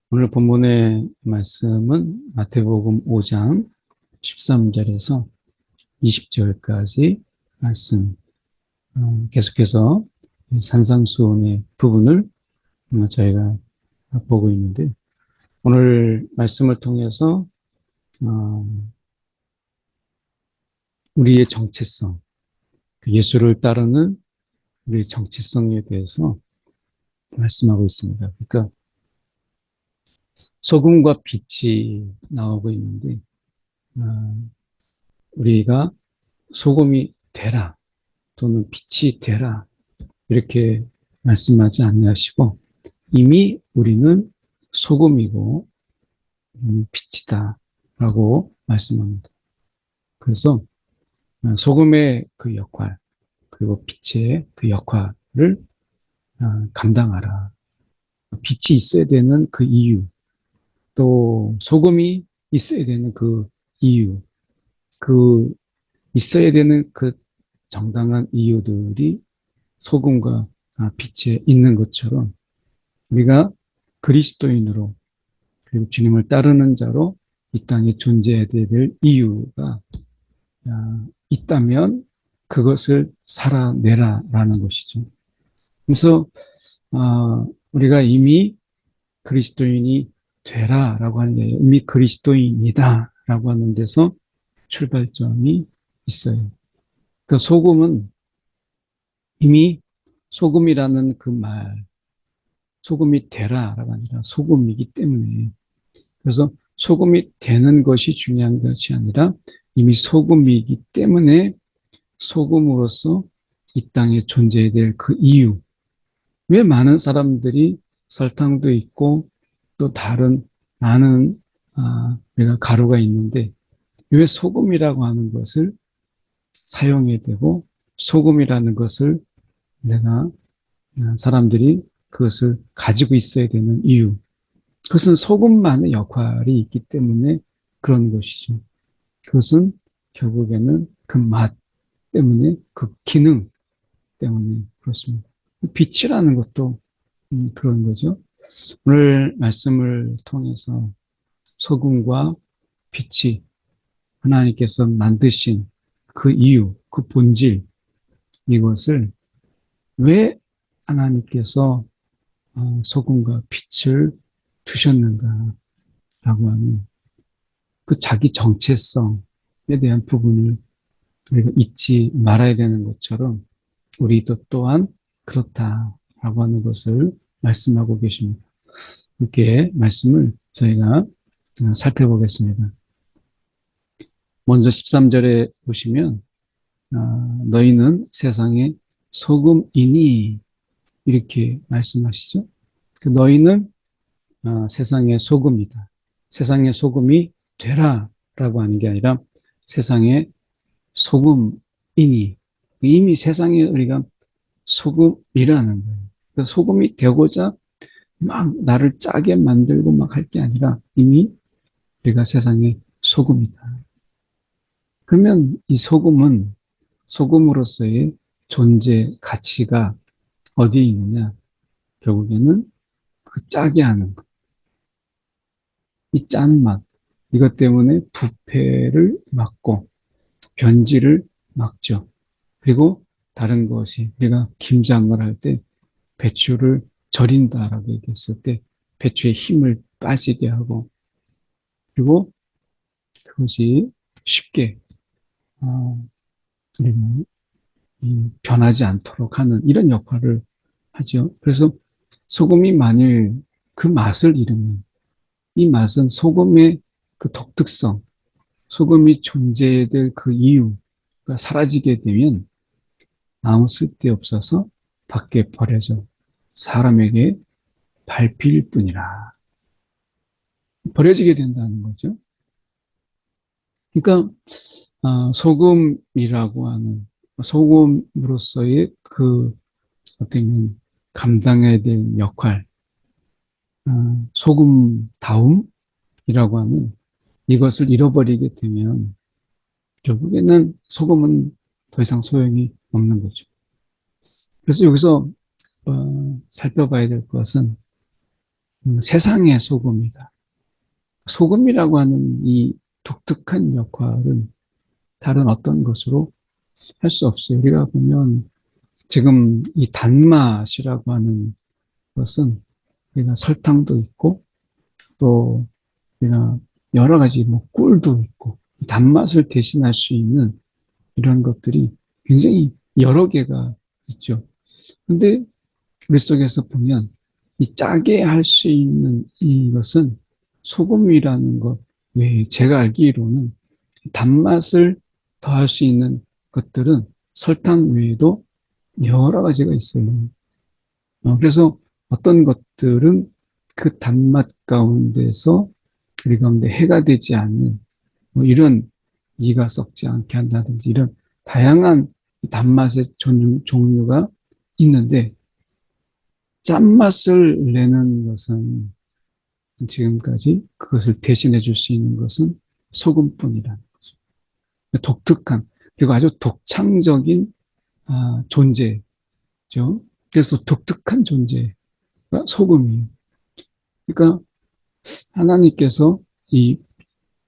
오늘 본문의 말씀은 마태복음 5장 13절에서 20절까지 말씀, 계속해서 산상수훈의 부분을 저희가 보고 있는데, 오늘 말씀을 통해서 우리의 정체성, 예수를 따르는 우리의 정체성에 대해서 말씀하고 있습니다. 그러니까 소금과 빛이 나오고 있는데, 우리가 소금이 되라 또는 빛이 되라 이렇게 말씀하지 않으시고, 이미 우리는 소금이고 빛이다 라고 말씀합니다. 그래서 소금의 그 역할, 그리고 빛의 그 역할을 감당하라. 빛이 있어야 되는 그 이유, 또 소금이 있어야 되는 그 이유, 그 있어야 되는 그 정당한 이유들이 소금과 빛에 있는 것처럼, 우리가 그리스도인으로 그리고 주님을 따르는 자로 이 땅에 존재해야 될 이유가 있다면 그것을 살아내라라는 것이죠. 그래서 우리가 이미 그리스도인이 되라라고 하는 게 아니라 이미 그리스도인이다라고 하는 데서 출발점이 있어요. 그 소금은 이미 소금이라는 그 말, 소금이 되라라가 아니라 소금이기 때문에, 그래서 소금이 되는 것이 중요한 것이 아니라 이미 소금이기 때문에 소금으로서 이 땅에 존재해야 될 그 이유, 왜 많은 사람들이 설탕도 있고 또 다른 많은 우리가 가루가 있는데 왜 소금이라고 하는 것을 사용해야 되고, 소금이라는 것을 내가 사람들이 그것을 가지고 있어야 되는 이유, 그것은 소금만의 역할이 있기 때문에 그런 것이죠. 그것은 결국에는 그 맛 때문에, 그 기능 때문에 그렇습니다. 빛이라는 것도 그런 거죠. 오늘 말씀을 통해서 소금과 빛이 하나님께서 만드신 그 이유, 그 본질, 이것을 왜 하나님께서 소금과 빛을 두셨는가라고 하는 그 자기 정체성에 대한 부분을 우리가 잊지 말아야 되는 것처럼 우리도 또한 그렇다라고 하는 것을 말씀하고 계십니다. 이렇게 말씀을 저희가 살펴보겠습니다. 먼저 13절에 보시면 너희는 세상의 소금이니 이렇게 말씀하시죠. 너희는 세상의 소금이다. 세상의 소금이 되라 라고 하는 게 아니라 세상의 소금이니, 이미 세상에 우리가 소금이라는 거예요. 그러니까 소금이 되고자 막 나를 짜게 만들고 막 할 게 아니라 이미 우리가 세상의 소금이다. 그러면 이 소금은 소금으로서의 존재 가치가 어디에 있느냐? 결국에는 그 짜게 하는 것, 이 짠맛, 이것 때문에 부패를 막고 변질을 막죠. 그리고 다른 것이, 우리가 김장을 할 때 배추를 절인다라고 얘기했을 때 배추의 힘을 빠지게 하고, 그리고 그것이 쉽게 우리는 변하지 않도록 하는 이런 역할을 하죠. 그래서 소금이 만일 그 맛을 잃으면, 이 맛은 소금의 그 독특성, 소금이 존재해야 될 그 이유가 사라지게 되면 아무 쓸데없어서 밖에 버려져 사람에게 밟힐 뿐이라. 버려지게 된다는 거죠. 그러니까 소금이라고 하는, 소금으로서의 그 어떤 감당해야 될 역할, 소금다움이라고 하는 이것을 잃어버리게 되면 결국에는 소금은 더 이상 소용이 없는 거죠. 그래서 여기서 살펴봐야 될 것은 세상의 소금이다. 소금이라고 하는 이 독특한 역할은 다른 어떤 것으로 할 수 없어요. 우리가 보면 지금 이 단맛이라고 하는 것은 우리가 설탕도 있고 또 우리가 여러 가지 뭐 꿀도 있고 단맛을 대신할 수 있는 이런 것들이 굉장히 여러 개가 있죠. 근데 우리 속에서 보면 이 짜게 할 수 있는 이것은 소금이라는 것 외에 제가 알기로는 단맛을 더할 수 있는 것들은 설탕 외에도 여러 가지가 있어요. 그래서 어떤 것들은 그 단맛 가운데서 우리 가운데 해가 되지 않는 뭐 이런 이가 썩지 않게 한다든지 이런 다양한 단맛의 종류가 있는데 짠맛을 내는 것은 지금까지 그것을 대신해 줄 수 있는 것은 소금뿐이라는 거죠. 독특한 그리고 아주 독창적인 존재죠. 그래서 독특한 존재가 소금이에요. 그러니까 하나님께서 이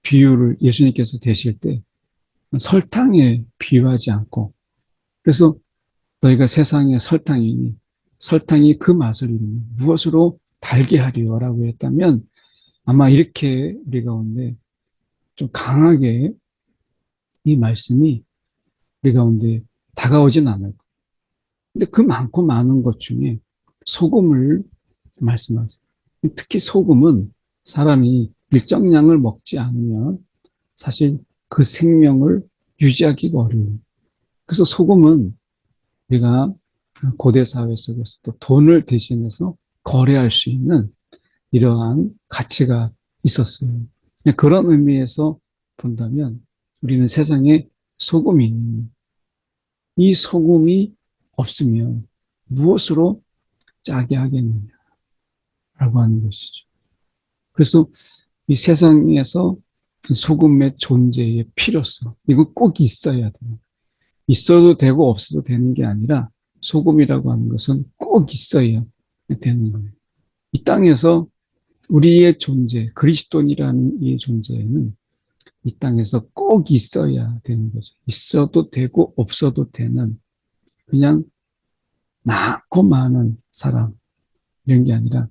비유를 예수님께서 되실 때 설탕에 비유하지 않고 그래서 너희가 세상의 설탕이니 설탕이 그 맛을 이루니 무엇으로 달게 하리요라고 했다면 아마 이렇게 우리 가운데 좀 강하게 이 말씀이 우리 가운데 다가오진 않을 거예요. 근데 그 많고 많은 것 중에 소금을 말씀하세요. 특히 소금은 사람이 일정량을 먹지 않으면 사실 그 생명을 유지하기가 어려워요. 그래서 소금은 우리가 고대 사회 속에서도 돈을 대신해서 거래할 수 있는 이러한 가치가 있었어요. 그런 의미에서 본다면 우리는 세상에 소금이니 이 소금이 없으면 무엇으로 짜게 하겠느냐라고 하는 것이죠. 그래서 이 세상에서 소금의 존재의 필요성, 이거 꼭 있어야 돼요. 있어도 되고 없어도 되는 게 아니라 소금이라고 하는 것은 꼭 있어야 되는 거예요. 이 땅에서 우리의 존재, 그리스도인이라는 이 존재는 이 땅에서 꼭 있어야 되는 거죠. 있어도 되고 없어도 되는 그냥 많고 많은 사람 이런 게 아니라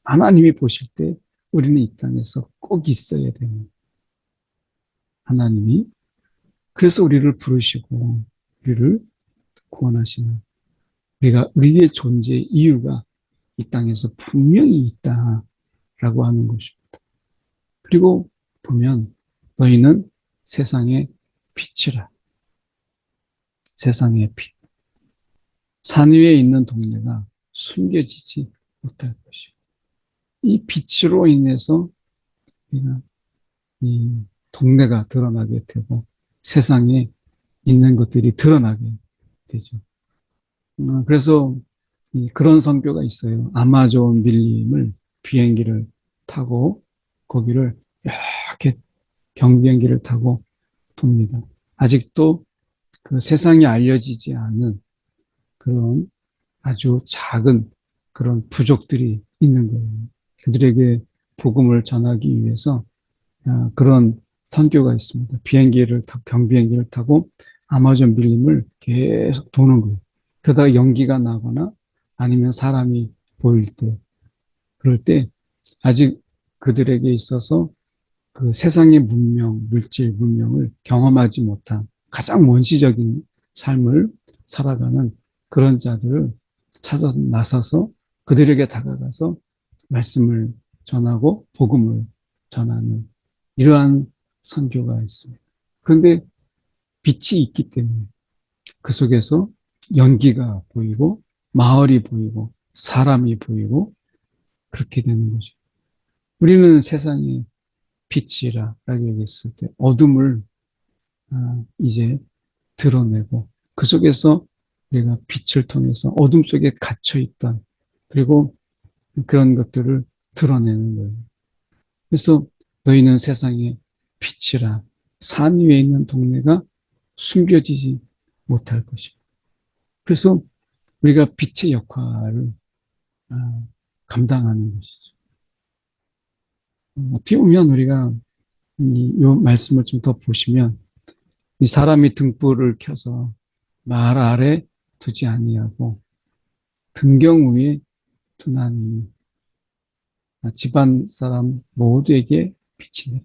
하나님이 보실 때 우리는 이 땅에서 꼭 있어야 되는 하나님이 그래서 우리를 부르시고 우리를 구원하시는 우리가 우리의 존재의 이유가 이 땅에서 분명히 있다라고 하는 것입니다. 그리고 보면 너희는 세상의 빛이라. 세상의 빛. 산 위에 있는 동네가 숨겨지지 못할 것이고 이 빛으로 인해서 우리가 이 동네가 드러나게 되고 세상에 있는 것들이 드러나게 되죠. 그래서 그런 선교가 있어요. 아마존 밀림을 비행기를 타고 거기를 이렇게 경비행기를 타고 돕니다. 아직도 그 세상에 알려지지 않은 그런 아주 작은 그런 부족들이 있는 거예요. 그들에게 복음을 전하기 위해서 그런 선교가 있습니다. 경비행기를 타고 아마존 밀림을 계속 도는 거예요. 그러다가 연기가 나거나 아니면 사람이 보일 때, 그럴 때 아직 그들에게 있어서 그 세상의 물질 문명을 경험하지 못한 가장 원시적인 삶을 살아가는 그런 자들을 찾아 나서서 그들에게 다가가서 말씀을 전하고 복음을 전하는 이러한 선교가 있습니다. 그런데 빛이 있기 때문에 그 속에서 연기가 보이고 마을이 보이고 사람이 보이고 그렇게 되는 거죠. 우리는 세상의 빛이라고 얘기했을 때 어둠을 이제 드러내고 그 속에서 우리가 빛을 통해서 어둠 속에 갇혀있던 그리고 그런 것들을 드러내는 거예요. 그래서 너희는 세상의 빛이라 산 위에 있는 동네가 숨겨지지 못할 것이고 그래서 우리가 빛의 역할을 감당하는 것이죠. 어떻게 보면 우리가 요 말씀을 좀 더 보시면 이 사람이 등불을 켜서 말 아래 두지 아니하고 등경 위에 두나니 집안 사람 모두에게 빛이니라.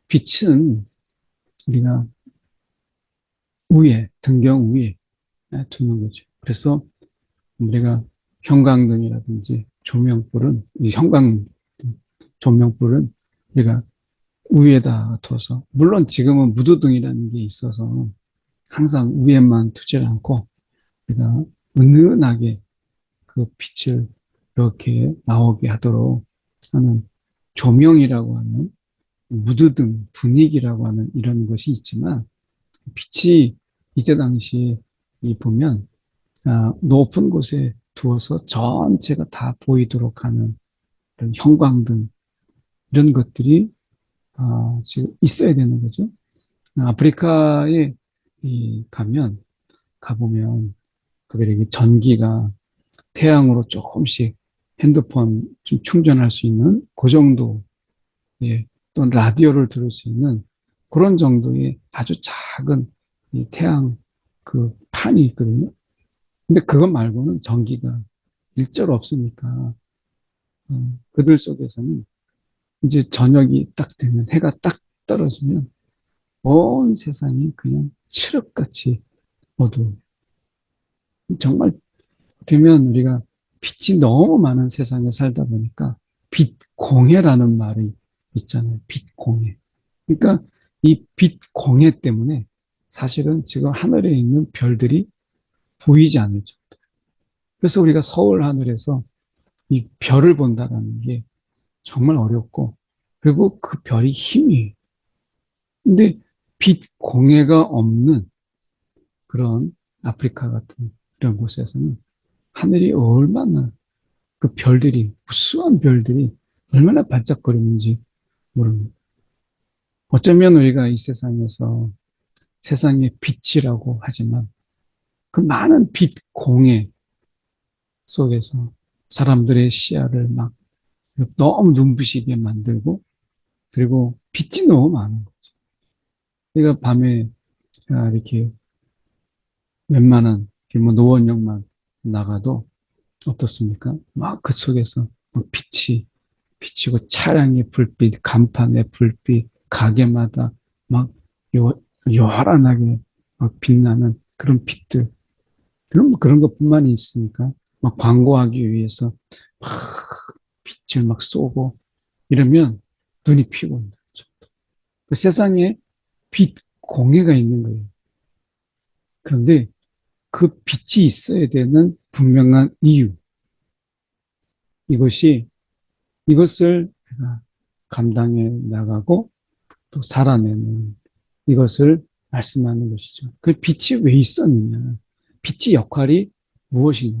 빛은 우리가 위에, 등경 위에 두는 거죠. 그래서 우리가 형광등이라든지 조명불은, 이 형광 조명불은 우리가 위에다 둬서, 물론 지금은 무드등이라는 게 있어서 항상 위에만 두지 않고 우리가 은은하게 그 빛을 이렇게 나오게 하도록 하는 조명이라고 하는 무드등 분위기라고 하는 이런 것이 있지만 빛이 이때 당시 이 보면 높은 곳에 두어서 전체가 다 보이도록 하는 이런 형광등 이런 것들이 지금 있어야 되는 거죠. 아프리카에 가면 가보면 그들에게 전기가 태양으로 조금씩 핸드폰 좀 충전할 수 있는 그 정도, 예, 또는 라디오를 들을 수 있는 그런 정도의 아주 작은 이 태양 그 판이 있거든요. 근데 그것 말고는 전기가 일절 없으니까 그들 속에서는 이제 저녁이 딱 되면 해가 딱 떨어지면 온 세상이 그냥 칠흑같이 어두워. 정말 되면 우리가 빛이 너무 많은 세상에 살다 보니까 빛공해라는 말이 있잖아요. 빛공해. 그러니까 이 빛공해 때문에 사실은 지금 하늘에 있는 별들이 보이지 않을 정도. 그래서 우리가 서울 하늘에서 이 별을 본다는 게 정말 어렵고, 그리고 그 별이 힘이. 근데 빛공해가 없는 그런 아프리카 같은 이런 곳에서는 하늘이 얼마나 그 별들이, 무수한 별들이 얼마나 반짝거리는지 모릅니다. 어쩌면 우리가 이 세상에서 세상의 빛이라고 하지만 그 많은 빛 공해 속에서 사람들의 시야를 막 너무 눈부시게 만들고, 그리고 빛이 너무 많은 거죠. 그러니까 밤에 이렇게 웬만한 뭐 노원역만 나가도 어떻습니까? 막 그 속에서 빛이 비치고 차량의 불빛, 간판의 불빛, 가게마다 막 요란하게 막 빛나는 그런 빛들. 그런 것뿐만이 있으니까 막 광고하기 위해서 막 빛을 막 쏘고 이러면 눈이 피곤해요. 그 세상에 빛 공해가 있는 거예요. 그런데 그 빛이 있어야 되는 분명한 이유, 이것이 이것을 내가 감당해 나가고 또 살아내는 이것을 말씀하는 것이죠. 그 빛이 왜 있었느냐? 빛의 역할이 무엇이냐?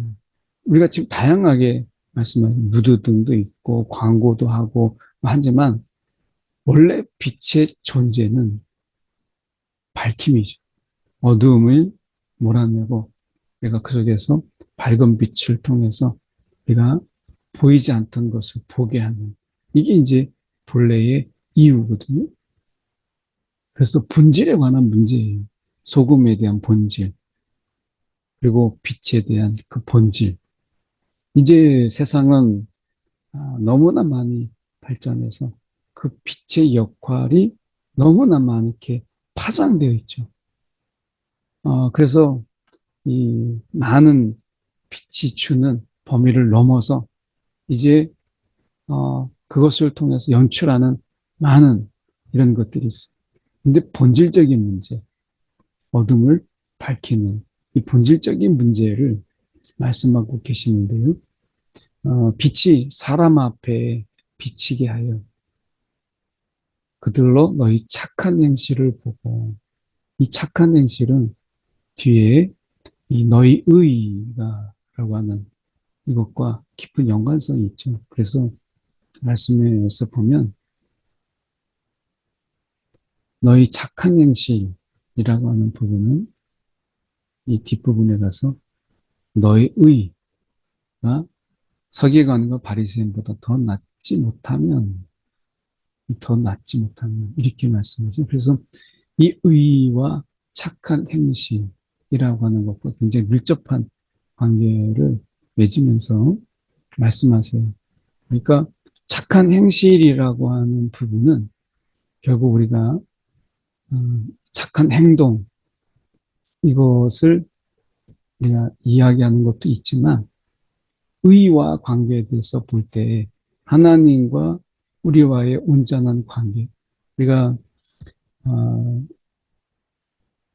우리가 지금 다양하게 말씀하신 무드등도 있고 광고도 하고 하지만 원래 빛의 존재는 밝힘이죠. 어두움을 몰아내고 내가 그 속에서 밝은 빛을 통해서 내가 보이지 않던 것을 보게 하는 이게 이제 본래의 이유거든요. 그래서 본질에 관한 문제예요. 소금에 대한 본질, 그리고 빛에 대한 그 본질. 이제 세상은 너무나 많이 발전해서 그 빛의 역할이 너무나 많게 파장되어 있죠. 그래서 이 많은 빛이 주는 범위를 넘어서 이제 그것을 통해서 연출하는 많은 이런 것들이 있어요. 근데 본질적인 문제, 어둠을 밝히는 이 본질적인 문제를 말씀하고 계시는데요. 빛이 사람 앞에 비치게 하여 그들로 너희 착한 행실을 보고, 이 착한 행실은 뒤에 이 너희 의가라고 하는 이것과 깊은 연관성이 있죠. 그래서 말씀에서 보면 너희 착한 행실이라고 하는 부분은 이 뒷부분에 가서 너희 의가 서기관과 바리새인보다 더 낫지 못하면 더 낫지 못하냐 이렇게 말씀하죠. 그래서 이 의와 착한 행실이라고 하는 것과 굉장히 밀접한 관계를 맺으면서 말씀하세요. 그러니까 착한 행실이라고 하는 부분은 결국 우리가 착한 행동 이것을 우리가 이야기하는 것도 있지만 의와 관계에 대해서 볼 때 하나님과 우리와의 온전한 관계 우리가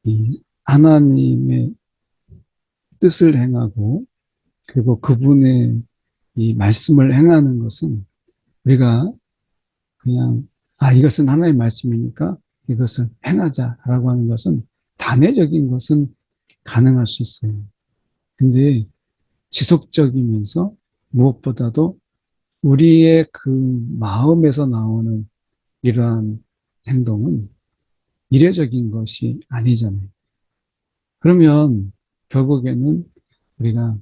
이 하나님의 뜻을 행하고 그리고 그분의 이 말씀을 행하는 것은 우리가 그냥 이것은 하나님의 말씀이니까 이것을 행하자라고 하는 것은 단회적인 것은 가능할 수 있어요. 근데 지속적이면서 무엇보다도 우리의 그 마음에서 나오는 이러한 행동은 이례적인 것이 아니잖아요. 그러면 결국에는 우리가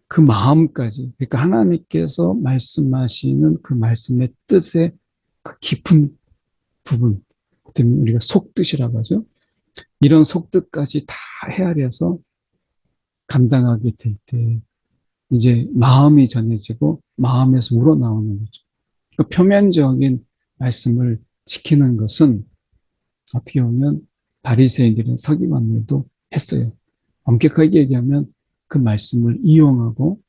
그 마음까지, 그러니까 하나님께서 말씀하시는 그 말씀의 뜻의 그 깊은 부분, 때문에 우리가 속뜻이라고 하죠. 이런 속뜻까지 다 헤아려서 감당하게 될 때, 이제 마음이 전해지고 마음에서 우러나오는 거죠. 그 표면적인 말씀을 지키는 것은 어떻게 보면 바리새인들은 서기관들도 했어요. 엄격하게 얘기하면 그 말씀을 이용하고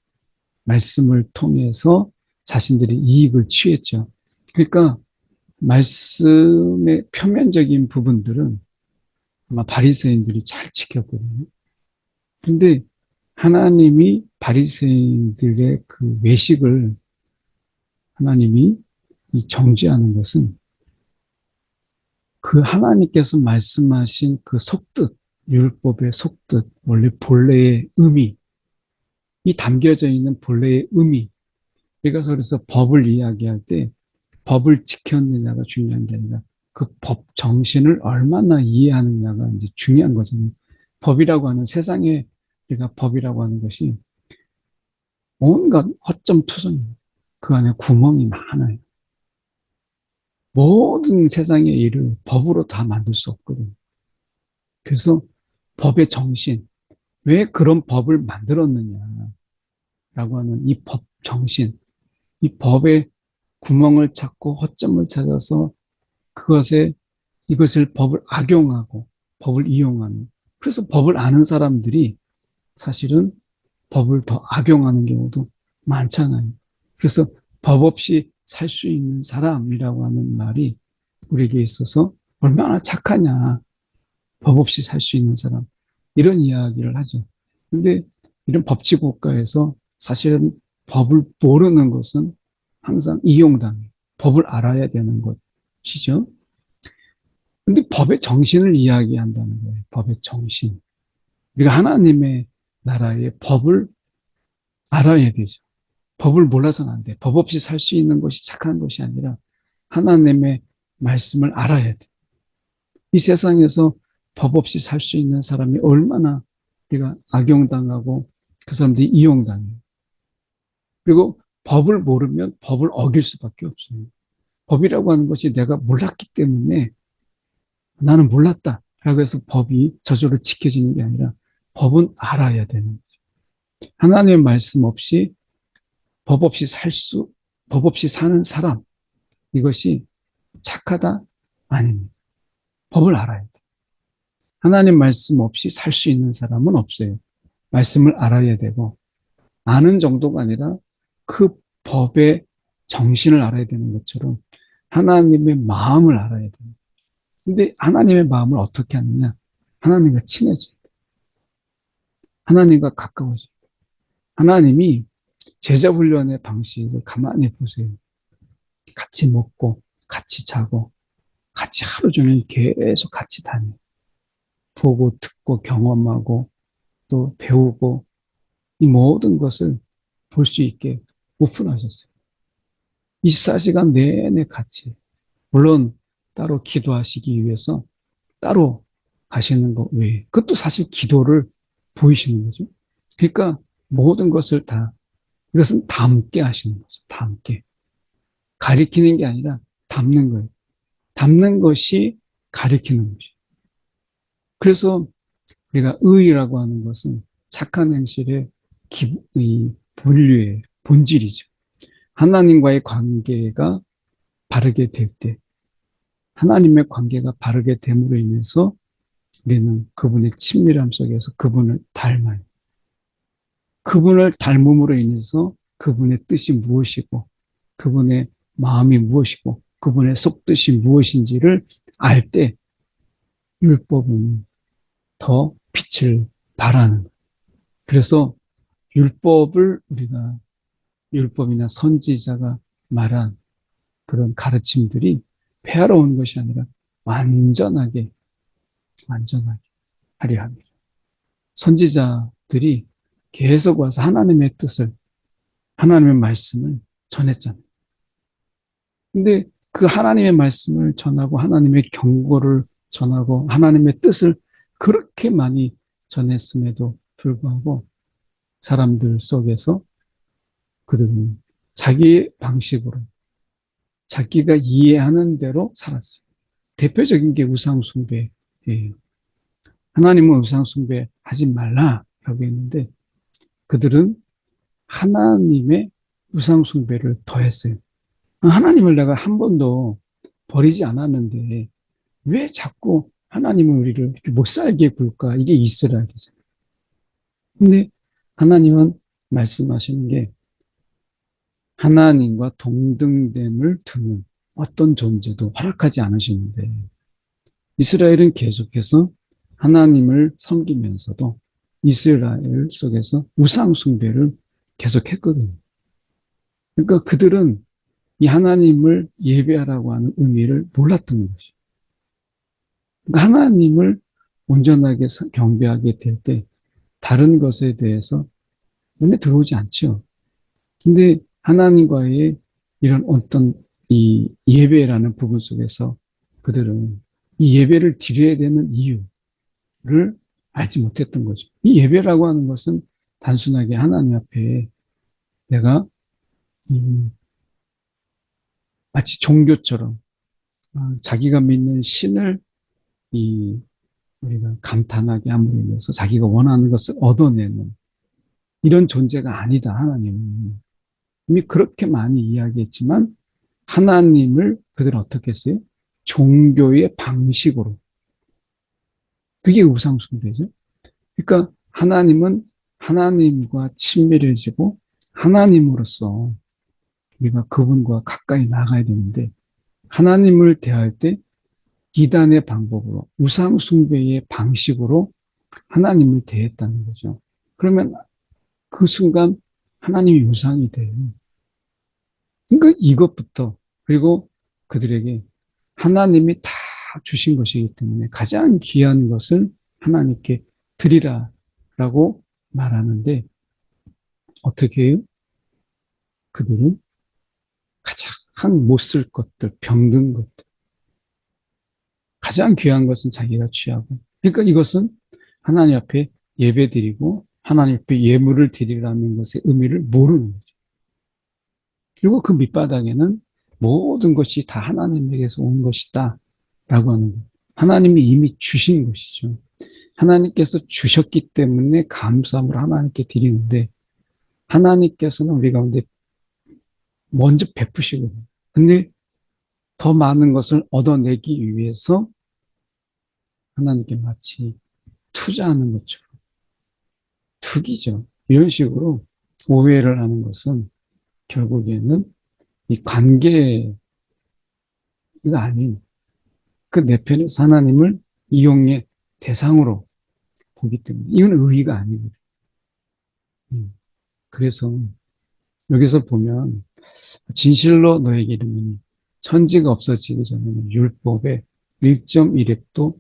말씀을 통해서 자신들의 이익을 취했죠. 그러니까 말씀의 표면적인 부분들은 아마 바리새인들이 잘 지켰거든요. 그런데 하나님이 바리새인들의 그 외식을 하나님이 정죄하는 것은 그 하나님께서 말씀하신 그 속뜻, 율법의 속뜻, 원래 본래의 의미, 이 담겨져 있는 본래의 의미. 그래서 법을 이야기할 때 법을 지켰느냐가 중요한 게 아니라 그 법 정신을 얼마나 이해하느냐가 이제 중요한 거잖아요. 법이라고 하는 세상에 우리가 법이라고 하는 것이 온갖 허점 투성입니다. 그 안에 구멍이 많아요. 모든 세상의 일을 법으로 다 만들 수 없거든요. 그래서 법의 정신, 왜 그런 법을 만들었느냐라고 하는 이 법 정신, 이 법의 구멍을 찾고 허점을 찾아서 이것을 법을 악용하고 법을 이용하는. 그래서 법을 아는 사람들이 사실은 법을 더 악용하는 경우도 많잖아요. 그래서 법 없이 살 수 있는 사람이라고 하는 말이 우리에게 있어서 얼마나 착하냐. 법 없이 살 수 있는 사람. 이런 이야기를 하죠. 근데 이런 법치 국가에서 사실은 법을 모르는 것은 항상 이용당해요. 법을 알아야 되는 것이죠. 근데 법의 정신을 이야기한다는 거예요. 법의 정신. 우리가 하나님의 나라의 법을 알아야 되죠. 법을 몰라서는 안 돼. 법 없이 살 수 있는 것이 착한 것이 아니라 하나님의 말씀을 알아야 돼. 이 세상에서 법 없이 살 수 있는 사람이 얼마나 우리가 악용당하고 그 사람들이 이용당해요. 그리고 법을 모르면 법을 어길 수밖에 없어요. 법이라고 하는 것이 내가 몰랐기 때문에 나는 몰랐다 라고 해서 법이 저절로 지켜지는 게 아니라 법은 알아야 되는 거죠. 하나님의 말씀 없이 법 없이 사는 사람, 이것이 착하다? 아닙니다. 법을 알아야 돼. 하나님 말씀 없이 살 수 있는 사람은 없어요. 말씀을 알아야 되고, 아는 정도가 아니라 그 법의 정신을 알아야 되는 것처럼 하나님의 마음을 알아야 돼요. 근데 하나님의 마음을 어떻게 하느냐? 하나님과 친해져야 돼. 하나님과 가까워져야 돼. 하나님이 제자 훈련의 방식을 가만히 보세요. 같이 먹고, 같이 자고, 같이 하루 종일 계속 같이 다녀요. 보고, 듣고, 경험하고, 또 배우고, 이 모든 것을 볼 수 있게 오픈하셨어요. 24시간 내내 같이. 물론 따로 기도하시기 위해서 따로 가시는 것 외에 그것도 사실 기도를 보이시는 거죠. 그러니까 모든 것을 다 이것은 다 함께 하시는 거죠. 다 함께. 가리키는 게 아니라 담는 거예요. 담는 것이 가리키는 것이에요. 그래서 우리가 의라고 하는 것은 착한 행실의 이 본류의 본질이죠. 하나님과의 관계가 바르게 될 때, 하나님의 관계가 바르게 됨으로 인해서 우리는 그분의 친밀함 속에서 그분을 닮아요. 그분을 닮음으로 인해서 그분의 뜻이 무엇이고, 그분의 마음이 무엇이고, 그분의 속뜻이 무엇인지를 알 때 율법은 더 빛을 발하는 거예요. 그래서 율법을 우리가 율법이나 선지자가 말한 그런 가르침들이 폐하러 온 것이 아니라 완전하게 하려 합니다. 선지자들이 계속 와서 하나님의 뜻을, 하나님의 말씀을 전했잖아요. 근데 그 하나님의 말씀을 전하고 하나님의 경고를 전하고 하나님의 뜻을 그렇게 많이 전했음에도 불구하고 사람들 속에서 그들은 자기의 방식으로 자기가 이해하는 대로 살았어요. 대표적인 게 우상숭배예요. 하나님은 우상숭배하지 말라라고 했는데 그들은 하나님의 우상숭배를 더했어요. 하나님을 내가 한 번도 버리지 않았는데 왜 자꾸 하나님은 우리를 이렇게 못 살게 굴까? 이게 이스라엘이잖아요. 근데 하나님은 말씀하시는 게 하나님과 동등됨을 두는 어떤 존재도 허락하지 않으시는데 이스라엘은 계속해서 하나님을 섬기면서도 이스라엘 속에서 우상 숭배를 계속했거든요. 그러니까 그들은 이 하나님을 예배하라고 하는 의미를 몰랐던 것이죠. 그러니까 하나님을 온전하게 경배하게 될 때 다른 것에 대해서 눈에 들어오지 않죠. 근데 하나님과의 이런 어떤 이 예배라는 부분 속에서 그들은 이 예배를 드려야 되는 이유를 알지 못했던 거죠. 이 예배라고 하는 것은 단순하게 하나님 앞에 내가 마치 종교처럼 자기가 믿는 신을 이 우리가 감탄하게 함으로 인해서 자기가 원하는 것을 얻어내는 이런 존재가 아니다. 하나님은 이미 그렇게 많이 이야기했지만 하나님을 그들은 어떻게 했어요? 종교의 방식으로. 그게 우상숭배죠. 그러니까 하나님은 하나님과 친밀해지고 하나님으로서 우리가 그분과 가까이 나가야 되는데 하나님을 대할 때 이단의 방법으로 우상숭배의 방식으로 하나님을 대했다는 거죠. 그러면 그 순간 하나님이 우상이 돼요. 그러니까 이것부터 그리고 그들에게 하나님이 다 주신 것이기 때문에 가장 귀한 것을 하나님께 드리라라고 말하는데 어떻게 해요? 그들은 가장 못 쓸 것들, 병든 것들, 가장 귀한 것은 자기가 취하고 그러니까 이것은 하나님 앞에 예배드리고 하나님 앞에 예물을 드리라는 것의 의미를 모르는 거죠. 그리고 그 밑바닥에는 모든 것이 다 하나님에게서 온 것이다 라고 하는 거예요. 하나님이 이미 주신 것이죠. 하나님께서 주셨기 때문에 감사함으로 하나님께 드리는데 하나님께서는 우리 가운데 먼저 베푸시거든요. 근데 더 많은 것을 얻어내기 위해서 하나님께 마치 투자하는 것처럼 투기죠. 이런 식으로 오해를 하는 것은 결국에는 이 관계가 아닌 그 내편에서 하나님을 이용의 대상으로 보기 때문에 이건 의의가 아니거든요. 그래서 여기서 보면 진실로 너에게 이르노니 천지가 없어지기 전에는 율법의 1.1획도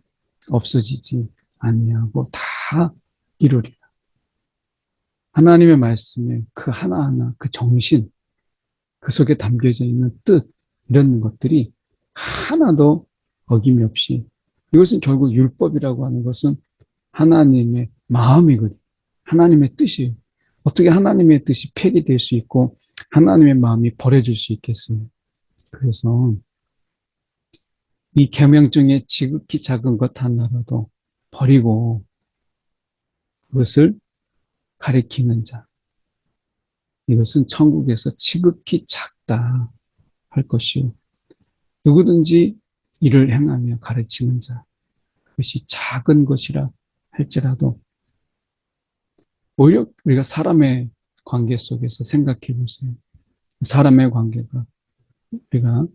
없어지지 아니하고 다 이루리라. 하나님의 말씀의 그 하나하나 그 정신 그 속에 담겨져 있는 뜻 이런 것들이 하나도 어김이 없이 이것은 결국 율법이라고 하는 것은 하나님의 마음이거든요. 하나님의 뜻이에요. 어떻게 하나님의 뜻이 폐기될 수 있고 하나님의 마음이 버려질 수 있겠어요. 그래서 이 계명 중에 지극히 작은 것 하나라도 버리고 그것을 가리키는 자, 이것은 천국에서 지극히 작다 할 것이요. 누구든지 이를 행하며 가르치는 자, 그것이 작은 것이라 할지라도 오히려 우리가 사람의 관계 속에서 생각해 보세요. 사람의 관계가 우리가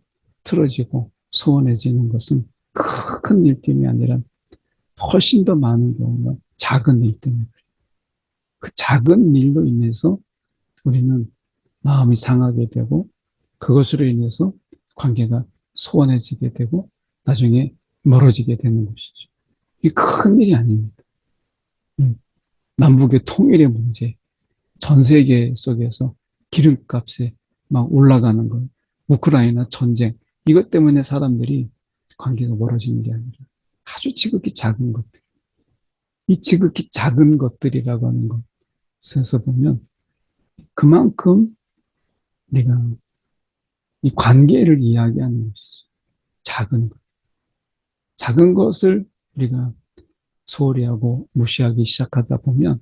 틀어지고 소원해지는 것은 큰 일 때문이 아니라 훨씬 더 많은 경우가 작은 일 때문에 그래요. 그 작은 일로 인해서 우리는 마음이 상하게 되고 그것으로 인해서 관계가 소원해지게 되고 나중에 멀어지게 되는 것이죠. 이게 큰 일이 아닙니다. 남북의 통일의 문제, 전 세계 속에서 기름값에 막 올라가는 것, 우크라이나 전쟁, 이것 때문에 사람들이 관계가 멀어지는 게 아니라 아주 지극히 작은 것들. 이 지극히 작은 것들이라고 하는 것에서 보면 그만큼 우리가 이 관계를 이야기하는 것이죠. 작은 것. 작은 것을 우리가 소홀히 하고 무시하기 시작하다 보면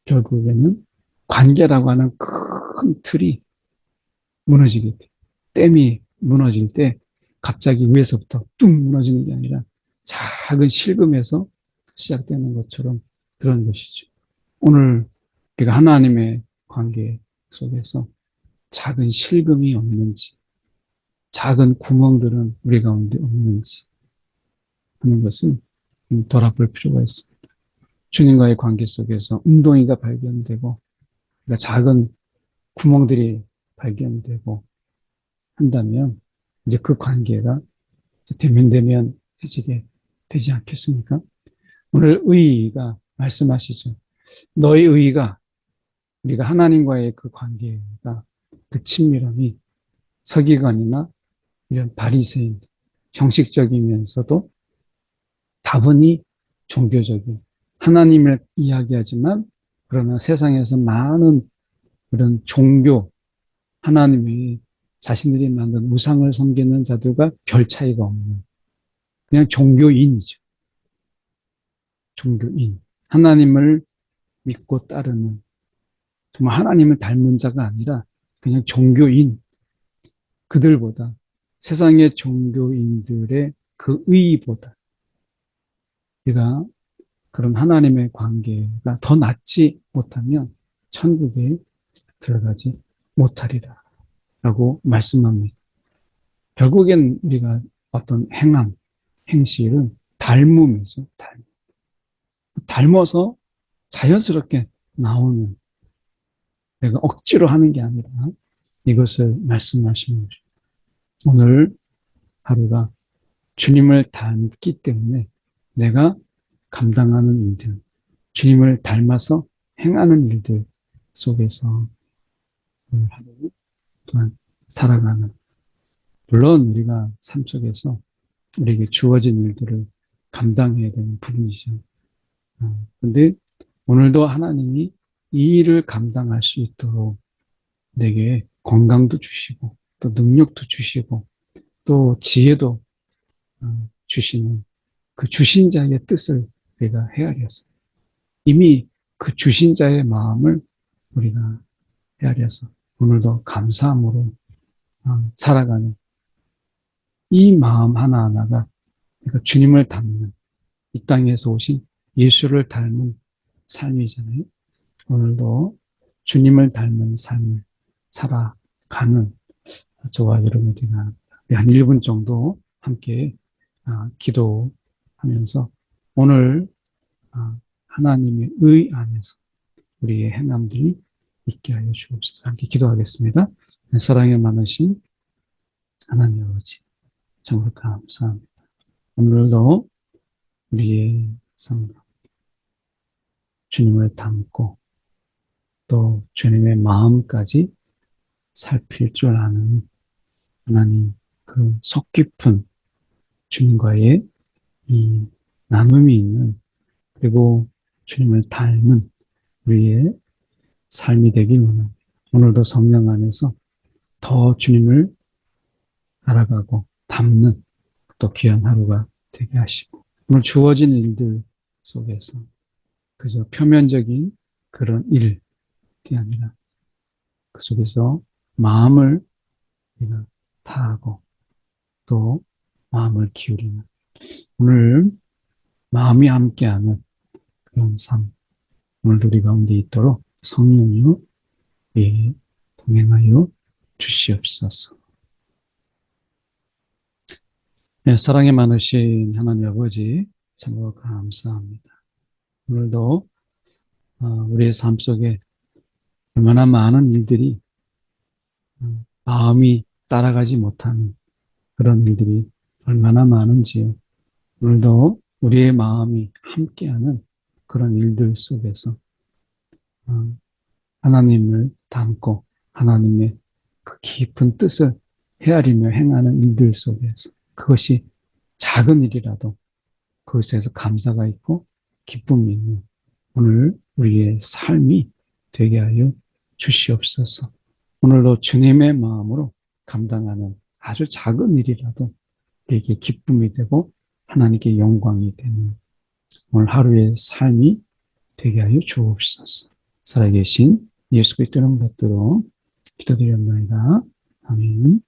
결국에는 관계라고 하는 큰 틀이 무너지게 돼. 댐이 무너질 때 갑자기 위에서부터 뚝 무너지는 게 아니라 작은 실금에서 시작되는 것처럼 그런 것이죠. 오늘 우리가 하나님의 관계 속에서 작은 실금이 없는지, 작은 구멍들은 우리 가운데 없는지 하는 것을 돌아볼 필요가 있습니다. 주님과의 관계 속에서 웅덩이가 발견되고, 그러니까 작은 구멍들이 발견되고 한다면, 이제 그 관계가 대면대면해지게 되지 않겠습니까? 오늘 의의가 말씀하시죠. 너의 의의가 우리가 하나님과의 그 관계가 그 친밀함이 서기관이나 이런 바리새인 형식적이면서도 다분히 종교적인 하나님을 이야기하지만 그러나 세상에서 많은 그런 종교 하나님의 자신들이 만든 우상을 섬기는 자들과 별 차이가 없는 그냥 종교인이죠. 종교인. 하나님을 믿고 따르는 정말 하나님을 닮은 자가 아니라 그냥 종교인. 그들보다 세상의 종교인들의 그 의의보다 우리가 그런 하나님의 관계가 더 낫지 못하면 천국에 들어가지 못하리라 라고 말씀합니다. 결국엔 우리가 어떤 행함, 행실은 닮음이죠. 닮아서 자연스럽게 나오는 내가 억지로 하는 게 아니라 이것을 말씀하시는 거죠. 오늘 하루가 주님을 닮기 때문에 내가 감당하는 일들, 주님을 닮아서 행하는 일들 속에서 하루 또한 살아가는 물론 우리가 삶 속에서 우리에게 주어진 일들을 감당해야 되는 부분이죠. 그런데 오늘도 하나님이 이 일을 감당할 수 있도록 내게 건강도 주시고 또 능력도 주시고 또 지혜도 주시는 그 주신 자의 뜻을 우리가 헤아려서 이미 그 주신 자의 마음을 우리가 헤아려서 오늘도 감사함으로 살아가는 이 마음 하나하나가 그러니까 주님을 닮는 이 땅에서 오신 예수를 닮은 삶이잖아요. 오늘도 주님을 닮은 삶을 살아가는 저와 여러분들이 한 1분 정도 함께 기도하면서 오늘 하나님의 의 안에서 우리의 행함들이 있게 하여 주옵소서. 함께 기도하겠습니다. 사랑에 많으신 하나님 아버지 정말 감사합니다. 오늘도 우리의 삶 주님을 닮고 또 주님의 마음까지 살필 줄 아는 하나님 그 속 깊은 주님과의 이 나눔이 있는 그리고 주님을 닮은 우리의 삶이 되길 원합니다. 오늘도 성령 안에서 더 주님을 알아가고 닮는 또 귀한 하루가 되게 하시고, 오늘 주어진 일들 속에서 그저 표면적인 그런 일이 아니라 그 속에서 마음을 우리가 다하고 또 마음을 기울이는, 오늘 마음이 함께하는 그런 삶, 오늘 우리 가운데 있도록 성령이요 예, 동행하여 주시옵소서. 네, 사랑이 많으신 하나님 아버지, 참으로 감사합니다. 오늘도 우리의 삶 속에 얼마나 많은 일들이 마음이 따라가지 못하는 그런 일들이 얼마나 많은지요. 오늘도 우리의 마음이 함께하는 그런 일들 속에서 하나님을 담고 하나님의 그 깊은 뜻을 헤아리며 행하는 일들 속에서, 그것이 작은 일이라도 그것에서 감사가 있고 기쁨이 있는 오늘 우리의 삶이 되게 하여 주시옵소서. 오늘도 주님의 마음으로 감당하는 아주 작은 일이라도 우리에게 기쁨이 되고 하나님께 영광이 되는 오늘 하루의 삶이 되게 하여 주옵소서. 살아계신 예수 그리스도의 이름으로 기도드렸나이다. 아멘.